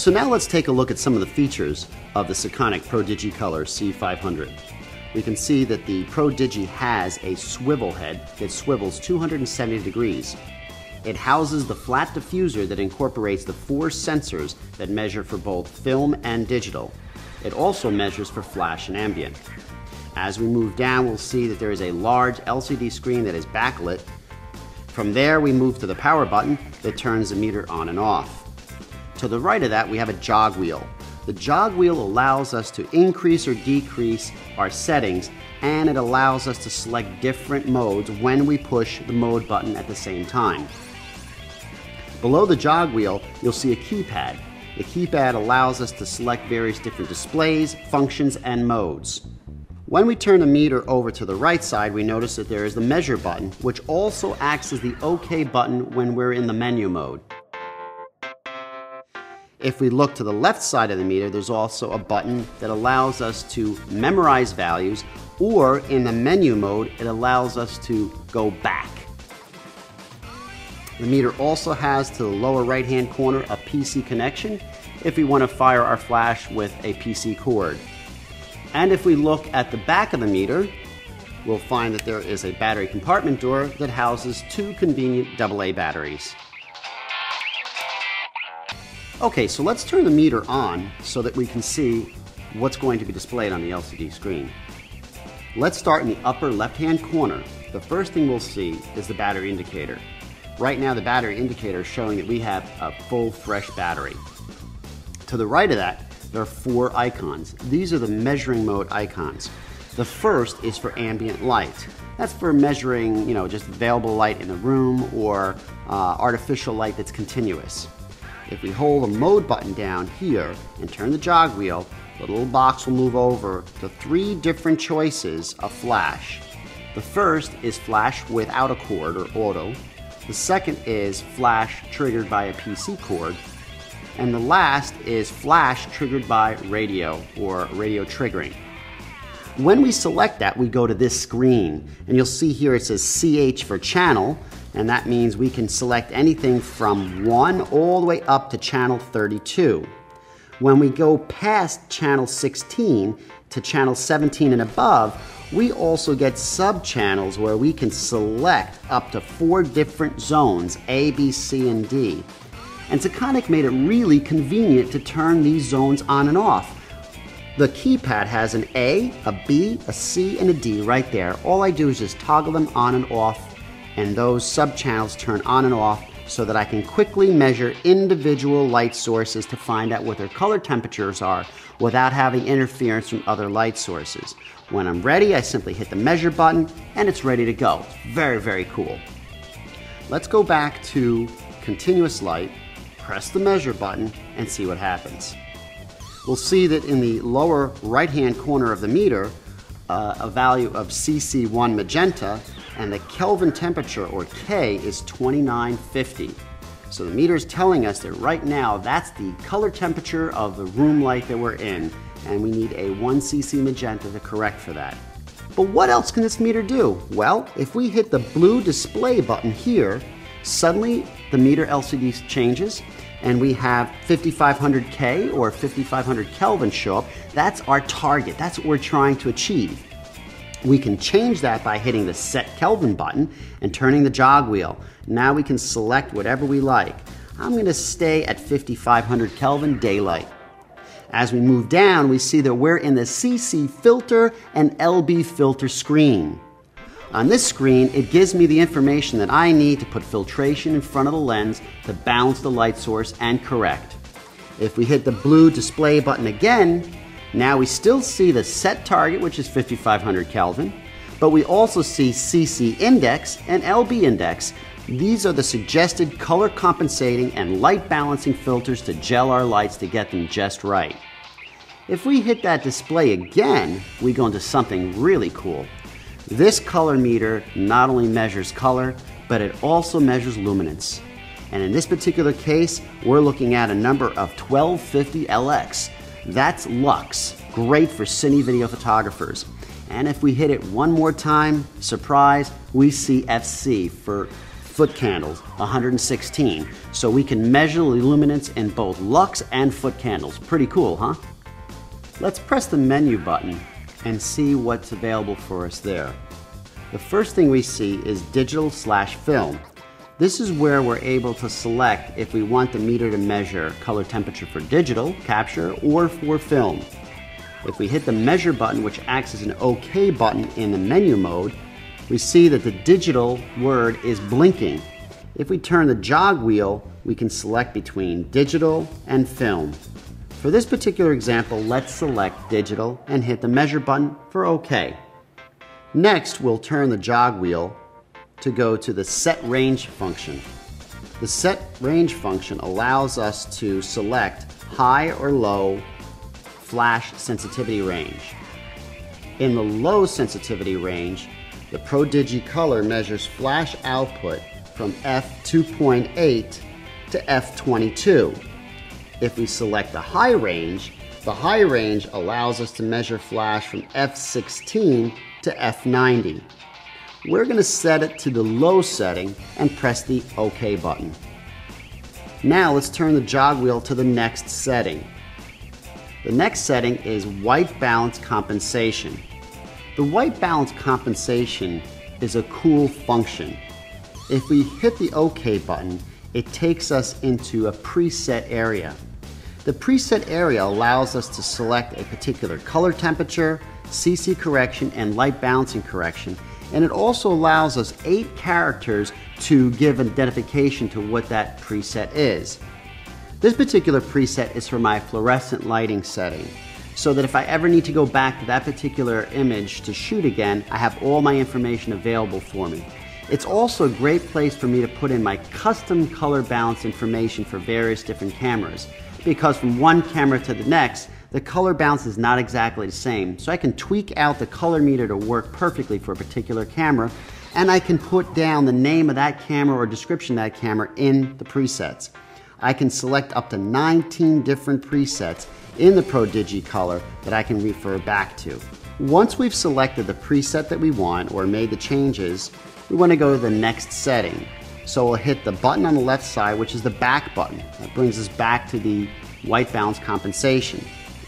So now let's take a look at some of the features of the Sekonic ProDigiColor C500. We can see that the ProDigi has a swivel head that swivels 270 degrees. It houses the flat diffuser that incorporates the 4 sensors that measure for both film and digital. It also measures for flash and ambient. As we move down, we'll see that there is a large LCD screen that is backlit. From there, we move to the power button that turns the meter on and off. To the right of that, we have a jog wheel. The jog wheel allows us to increase or decrease our settings, and it allows us to select different modes when we push the mode button at the same time. Below the jog wheel, you'll see a keypad. The keypad allows us to select various different displays, functions, and modes. When we turn the meter over to the right side, we notice that there is the measure button, which also acts as the OK button when we're in the menu mode. If we look to the left side of the meter, there's also a button that allows us to memorize values, or in the menu mode, it allows us to go back. The meter also has to the lower right-hand corner a PC connection if we want to fire our flash with a PC cord. And if we look at the back of the meter, we'll find that there is a battery compartment door that houses 2 convenient AA batteries. Okay, so let's turn the meter on so that we can see what's going to be displayed on the LCD screen. Let's start in the upper left-hand corner. The first thing we'll see is the battery indicator. Right now, the battery indicator is showing that we have a full, fresh battery. To the right of that, there are 4 icons. These are the measuring mode icons. The first is for ambient light. That's for measuring, just available light in the room or artificial light that's continuous. If we hold the mode button down here and turn the jog wheel, the little box will move over to 3 different choices of flash. The first is flash without a cord or auto. The second is flash triggered by a PC cord. And the last is flash triggered by radio or radio triggering. When we select that, we go to this screen, and you'll see here it says CH for channel, and that means we can select anything from 1 all the way up to channel 32. When we go past channel 16 to channel 17 and above, we also get sub-channels where we can select up to 4 different zones, A, B, C, and D. And Sekonic made it really convenient to turn these zones on and off. The keypad has an A, a B, a C, and a D right there. All I do is just toggle them on and off, and those sub-channels turn on and off so that I can quickly measure individual light sources to find out what their color temperatures are without having interference from other light sources. When I'm ready, I simply hit the measure button and it's ready to go. Very, very cool. Let's go back to continuous light, press the measure button, and see what happens. We'll see that in the lower right-hand corner of the meter, a value of CC1 magenta, and the Kelvin temperature, or K, is 2950. So the meter is telling us that right now that's the color temperature of the room light that we're in, and we need a 1 cc magenta to correct for that. But what else can this meter do? Well, if we hit the blue display button here, suddenly the meter LCD changes, and we have 5500K or 5500 Kelvin show up. That's our target. That's what we're trying to achieve. We can change that by hitting the Set Kelvin button and turning the jog wheel. Now we can select whatever we like. I'm going to stay at 5500 Kelvin daylight. As we move down, we see that we're in the CC filter and LB filter screen. On this screen, it gives me the information that I need to put filtration in front of the lens to balance the light source and correct. If we hit the blue display button again, now we still see the set target, which is 5500 Kelvin, but we also see CC index and LB index. These are the suggested color compensating and light balancing filters to gel our lights to get them just right. If we hit that display again, we go into something really cool. This color meter not only measures color, but it also measures luminance. And in this particular case, we're looking at a number of 1250 LX. That's lux, great for cine video photographers. And if we hit it one more time, surprise, we see FC for foot candles, 116. So we can measure the luminance in both lux and foot candles. Pretty cool, huh? Let's press the menu button and see what's available for us there. The first thing we see is digital/film. This is where we're able to select if we want the meter to measure color temperature for digital capture or for film. If we hit the measure button, which acts as an OK button in the menu mode, we see that the digital word is blinking. If we turn the jog wheel, we can select between digital and film. For this particular example, let's select digital and hit the measure button for OK. Next, we'll turn the jog wheel to go to the set range function. The set range function allows us to select high or low flash sensitivity range. In the low sensitivity range, the ProDigiColor measures flash output from f2.8 to f22. If we select the high range allows us to measure flash from f16 to f90. We're going to set it to the low setting and press the OK button. Now let's turn the jog wheel to the next setting. The next setting is white balance compensation. The white balance compensation is a cool function. If we hit the OK button, it takes us into a preset area. The preset area allows us to select a particular color temperature, CC correction, and light balancing correction. And it also allows us 8 characters to give identification to what that preset is. This particular preset is for my fluorescent lighting setting, so that if I ever need to go back to that particular image to shoot again, I have all my information available for me. It's also a great place for me to put in my custom color balance information for various different cameras, because from one camera to the next, the color balance is not exactly the same. So I can tweak out the color meter to work perfectly for a particular camera, and I can put down the name of that camera or description of that camera in the presets. I can select up to 19 different presets in the ProDigiColor that I can refer back to. Once we've selected the preset that we want or made the changes, we want to go to the next setting. So we'll hit the button on the left side, which is the back button. That brings us back to the white balance compensation.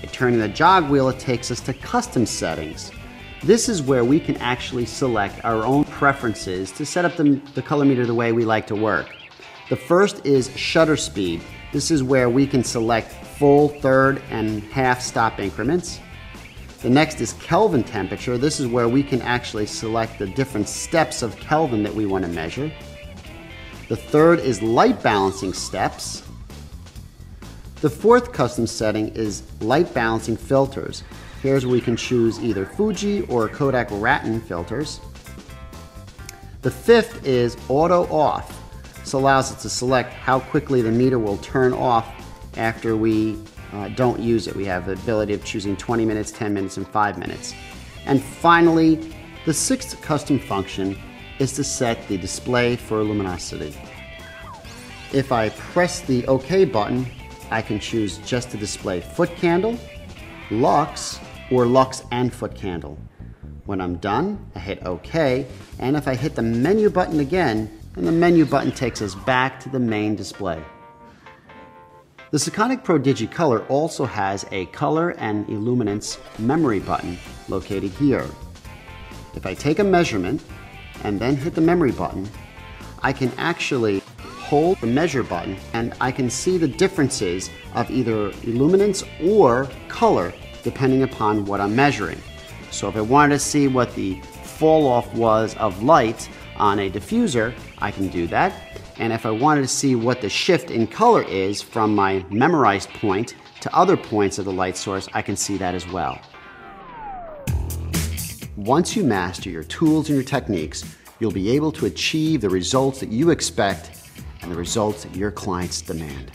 By turning the jog wheel, it takes us to custom settings. This is where we can actually select our own preferences to set up the color meter the way we like to work. The first is shutter speed. This is where we can select full, third, and half stop increments. The next is Kelvin temperature. This is where we can actually select the different steps of Kelvin that we want to measure. The third is light balancing steps. The fourth custom setting is light balancing filters. Here's where we can choose either Fuji or Kodak Raton filters. The fifth is auto off. This allows us to select how quickly the meter will turn off after we don't use it. We have the ability of choosing 20 minutes, 10 minutes, and 5 minutes. And finally, the sixth custom function is to set the display for luminosity. If I press the OK button, I can choose just to display foot candle, lux, or lux and foot candle. When I'm done, I hit OK, and if I hit the menu button again, then the menu button takes us back to the main display. The Sekonic ProDigiColor also has a color and illuminance memory button located here. If I take a measurement and then hit the memory button, I can actually hold the measure button and I can see the differences of either illuminance or color depending upon what I'm measuring. So if I wanted to see what the fall off was of light on a diffuser, I can do that. And if I wanted to see what the shift in color is from my memorized point to other points of the light source, I can see that as well. Once you master your tools and your techniques, you'll be able to achieve the results that you expect and the results that your clients demand.